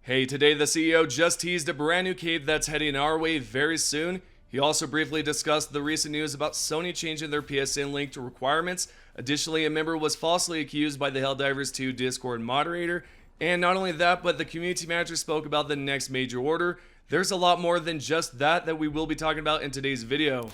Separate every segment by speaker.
Speaker 1: Hey, today the CEO just teased a brand new cape that's heading our way very soon. He also briefly discussed the recent news about Sony changing their PSN Link requirements. Additionally, a member was falsely accused by the Helldivers 2 Discord moderator. And not only that, but the community manager spoke about the next major order. There's a lot more than just that we will be talking about in today's video.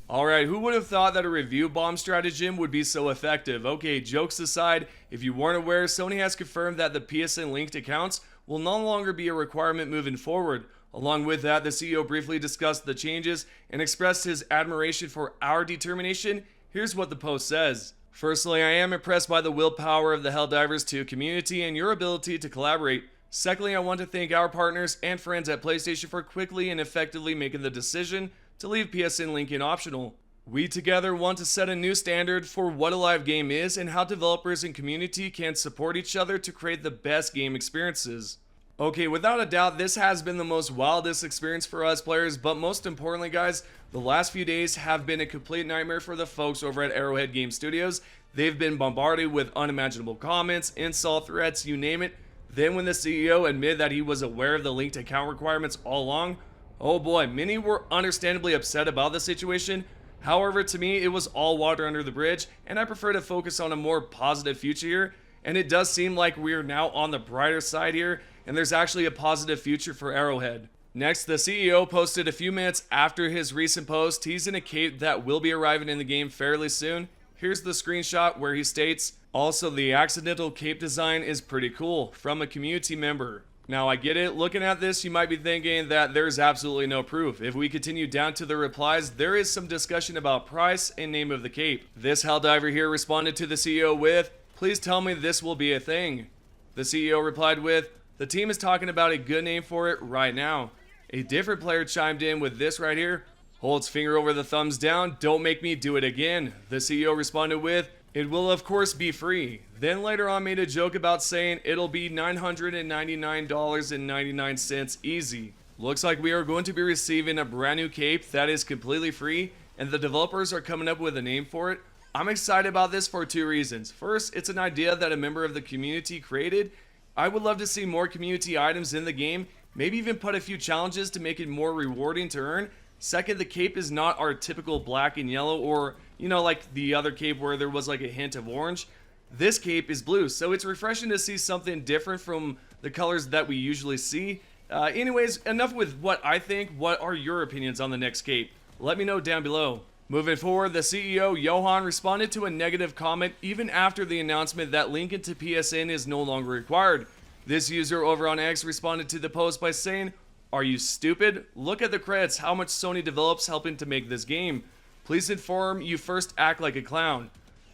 Speaker 1: Alright, who would have thought that a review bomb stratagem would be so effective? Okay, jokes aside, if you weren't aware, Sony has confirmed that the PSN linked accounts will no longer be a requirement moving forward. Along with that, the CEO briefly discussed the changes and expressed his admiration for our determination. Here's what the post says. Firstly, I am impressed by the willpower of the Helldivers 2 community and your ability to collaborate. Secondly, I want to thank our partners and friends at PlayStation for quickly and effectively making the decision to leave PSN Linkin optional. We together want to set a new standard for what a live game is and how developers and community can support each other to create the best game experiences. Okay, without a doubt, this has been the most wildest experience for us players, but most importantly, guys, the last few days have been a complete nightmare for the folks over at Arrowhead Game Studios. They've been bombarded with unimaginable comments, insult threats, you name it. Then when the CEO admitted that he was aware of the linked account requirements all along, oh boy, many were understandably upset about the situation. However, to me, it was all water under the bridge, and I prefer to focus on a more positive future here. And it does seem like we're now on the brighter side here, and there's actually a positive future for Arrowhead. Next, the CEO posted a few minutes after his recent post teasing a cape that will be arriving in the game fairly soon. Here's the screenshot where he states, also the accidental cape design is pretty cool, from a community member. Now I get it, looking at this you might be thinking that there's absolutely no proof. If we continue down to the replies, there is some discussion about price and name of the cape. This Helldiver here responded to the CEO with, please tell me this will be a thing. The CEO replied with, the team is talking about a good name for it right now. A different player chimed in with this right here, holds finger over the thumbs down, don't make me do it again. The CEO responded with, it will of course be free. Then later on made a joke about saying it'll be $999.99 easy. Looks like we are going to be receiving a brand new cape that is completely free and the developers are coming up with a name for it. I'm excited about this for two reasons. First, it's an idea that a member of the community created. I would love to see more community items in the game, maybe even put a few challenges to make it more rewarding to earn. Second, the cape is not our typical black and yellow or, like the other cape where there was like a hint of orange. This cape is blue, so it's refreshing to see something different from the colors that we usually see. Anyways, enough with what I think. What are your opinions on the next cape? Let me know down below. Moving forward, the CEO, Johan, responded to a negative comment even after the announcement that Linkin to PSN is no longer required. This user over on X responded to the post by saying, are you stupid? Look at the credits, how much Sony develops helping to make this game. Please inform you first act like a clown.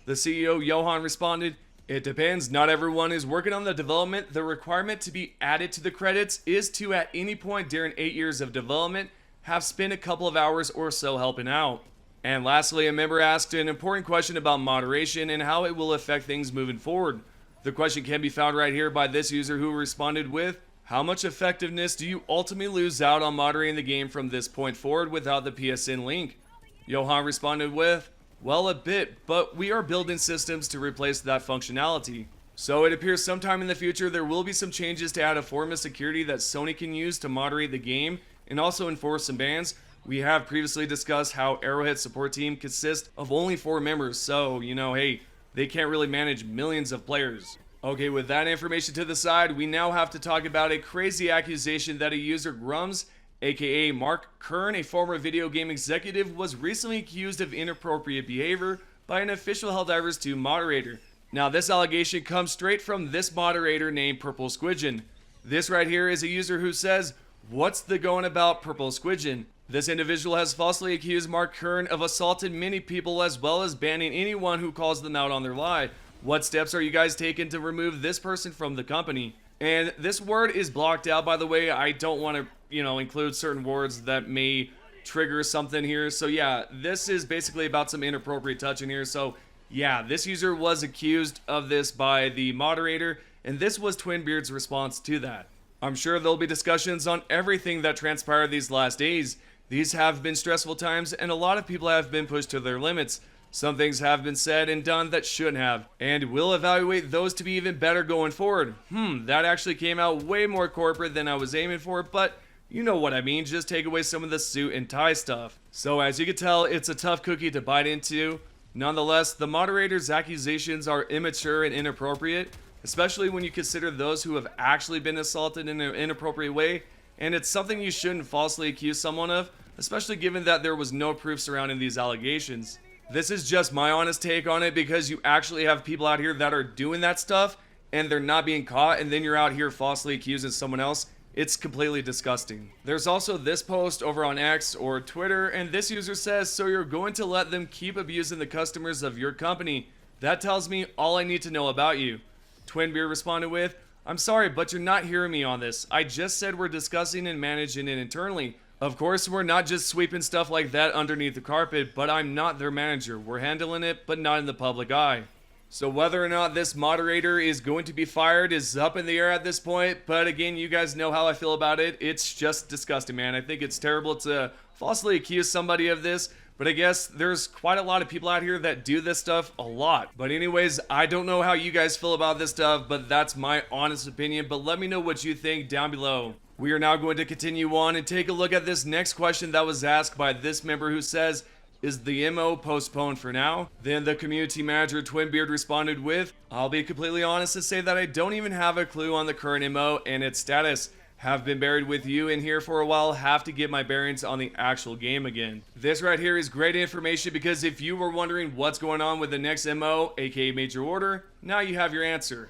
Speaker 1: The CEO, Johan, responded, it depends, not everyone is working on the development. The requirement to be added to the credits is to at any point during 8 years of development have spent a couple of hours or so helping out. And lastly, a member asked an important question about moderation and how it will affect things moving forward. The question can be found right here by this user who responded with, how much effectiveness do you ultimately lose out on moderating the game from this point forward without the PSN link? Johan responded with, well, a bit, but we are building systems to replace that functionality. So it appears sometime in the future there will be some changes to add a form of security that Sony can use to moderate the game and also enforce some bans. We have previously discussed how Arrowhead's support team consists of only 4 members, so, hey, they can't really manage millions of players. Okay, with that information to the side, we now have to talk about a crazy accusation that a user Grums, aka Mark Kern, a former video game executive, was recently accused of inappropriate behavior by an official Helldivers 2 moderator. Now, this allegation comes straight from this moderator named Purple Squidgen. This right here is a user who says, what's the going about Purple Squidgen? This individual has falsely accused Mark Kern of assaulting many people as well as banning anyone who calls them out on their lie. What steps are you guys taking to remove this person from the company? And this word is blocked out, by the way. I don't want to, include certain words that may trigger something here. So yeah, this is basically about some inappropriate touching here. So yeah, this user was accused of this by the moderator, and this was Twinbeard's response to that. I'm sure there'll be discussions on everything that transpired these last days. These have been stressful times, and a lot of people have been pushed to their limits. Some things have been said and done that shouldn't have, and we'll evaluate those to be even better going forward. That actually came out way more corporate than I was aiming for, but you know what I mean, just take away some of the suit and tie stuff. So as you can tell, it's a tough cookie to bite into. Nonetheless, the moderator's accusations are immature and inappropriate, especially when you consider those who have actually been assaulted in an inappropriate way, and it's something you shouldn't falsely accuse someone of, especially given that there was no proof surrounding these allegations. This is just my honest take on it because you actually have people out here that are doing that stuff and they're not being caught, and then you're out here falsely accusing someone else. It's completely disgusting. There's also this post over on X or Twitter, and this user says, so you're going to let them keep abusing the customers of your company. That tells me all I need to know about you. Twinbeard responded with, I'm sorry, but you're not hearing me on this. I just said we're discussing and managing it internally. Of course, we're not just sweeping stuff like that underneath the carpet, but I'm not their manager. We're handling it, but not in the public eye. So whether or not this moderator is going to be fired is up in the air at this point, but again, you guys know how I feel about it. It's just disgusting, man. I think it's terrible to falsely accuse somebody of this, but I guess there's quite a lot of people out here that do this stuff a lot. But anyways, I don't know how you guys feel about this stuff, but that's my honest opinion, but let me know what you think down below. We are now going to continue on and take a look at this next question that was asked by this member who says, is the MO postponed for now? Then the community manager Twinbeard responded with, I'll be completely honest and say that I don't even have a clue on the current MO and its status. Have been buried with you in here for a while, have to get my bearings on the actual game again. This right here is great information because if you were wondering what's going on with the next MO, aka Major Order, now you have your answer.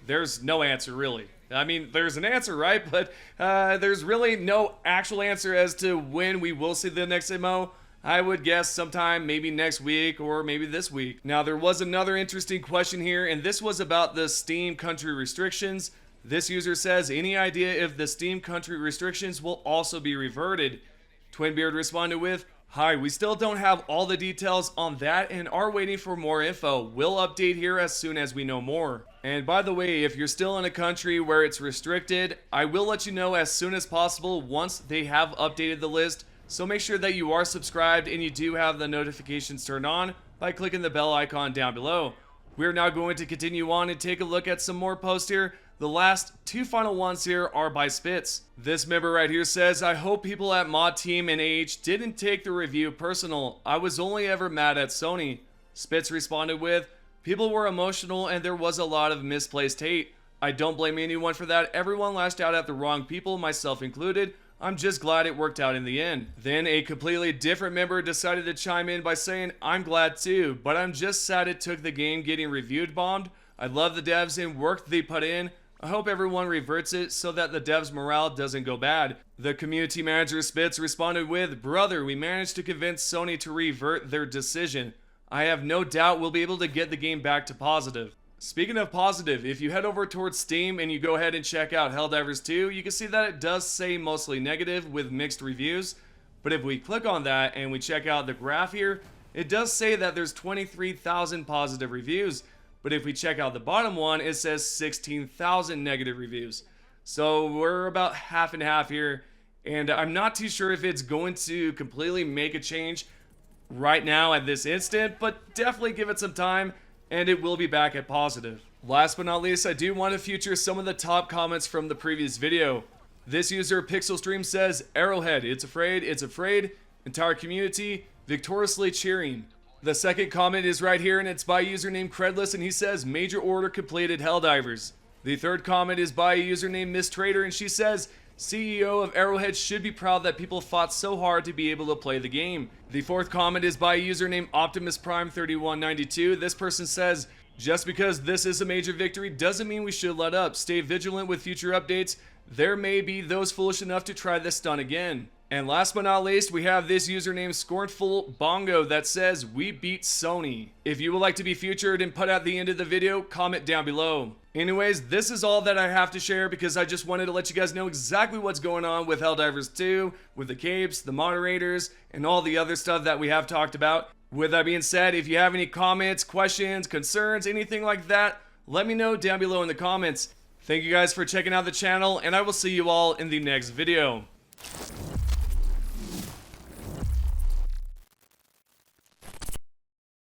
Speaker 1: There's no answer really. I mean, there's an answer, right? But there's really no actual answer as to when we will see the next MO. I would guess sometime maybe next week or maybe this week. Now, there was another interesting question here, and this was about the Steam country restrictions. This user says, any idea if the Steam country restrictions will also be reverted? Twinbeard responded with, hi, we still don't have all the details on that and are waiting for more info. We'll update here as soon as we know more. And by the way, if you're still in a country where it's restricted, I will let you know as soon as possible once they have updated the list. So make sure that you are subscribed and you do have the notifications turned on by clicking the bell icon down below. We're now going to continue on and take a look at some more posts here. The last two final ones here are by Spitz. This member right here says, I hope people at Mod Team and AH didn't take the review personal. I was only ever mad at Sony. Spitz responded with, people were emotional and there was a lot of misplaced hate. I don't blame anyone for that. Everyone lashed out at the wrong people, myself included. I'm just glad it worked out in the end. Then a completely different member decided to chime in by saying, I'm glad too, but I'm just sad it took the game getting reviewed bombed. I love the devs and work they put in. I hope everyone reverts it so that the devs' morale doesn't go bad. The community manager Spitz responded with, brother, we managed to convince Sony to revert their decision. I have no doubt we'll be able to get the game back to positive. Speaking of positive, if you head over towards Steam and you go ahead and check out Helldivers 2, you can see that it does say mostly negative with mixed reviews. But if we click on that and we check out the graph here, it does say that there's 23,000 positive reviews. But if we check out the bottom one, it says 16,000 negative reviews. So we're about half and half here. And I'm not too sure if it's going to completely make a change right now at this instant, but definitely give it some time and it will be back at positive. Last but not least, I do want to feature some of the top comments from the previous video. This user, Pixelstream, says, Arrowhead, it's afraid, entire community, victoriously cheering. The second comment is right here and it's by a user named Credless and he says, Major Order completed Helldivers. The third comment is by a user named Miss Trader and she says, CEO of Arrowhead should be proud that people fought so hard to be able to play the game. The fourth comment is by a user named Optimus Prime 3192. This person says, just because this is a major victory doesn't mean we should let up. Stay vigilant with future updates. There may be those foolish enough to try this stunt again. And last but not least, we have this username Scornful Bongo that says, we beat Sony. If you would like to be featured and put at the end of the video, comment down below. Anyways, this is all that I have to share because I just wanted to let you guys know exactly what's going on with Helldivers 2, with the capes, the moderators, and all the other stuff that we have talked about. With that being said, if you have any comments, questions, concerns, anything like that, let me know down below in the comments. Thank you guys for checking out the channel, and I will see you all in the next video.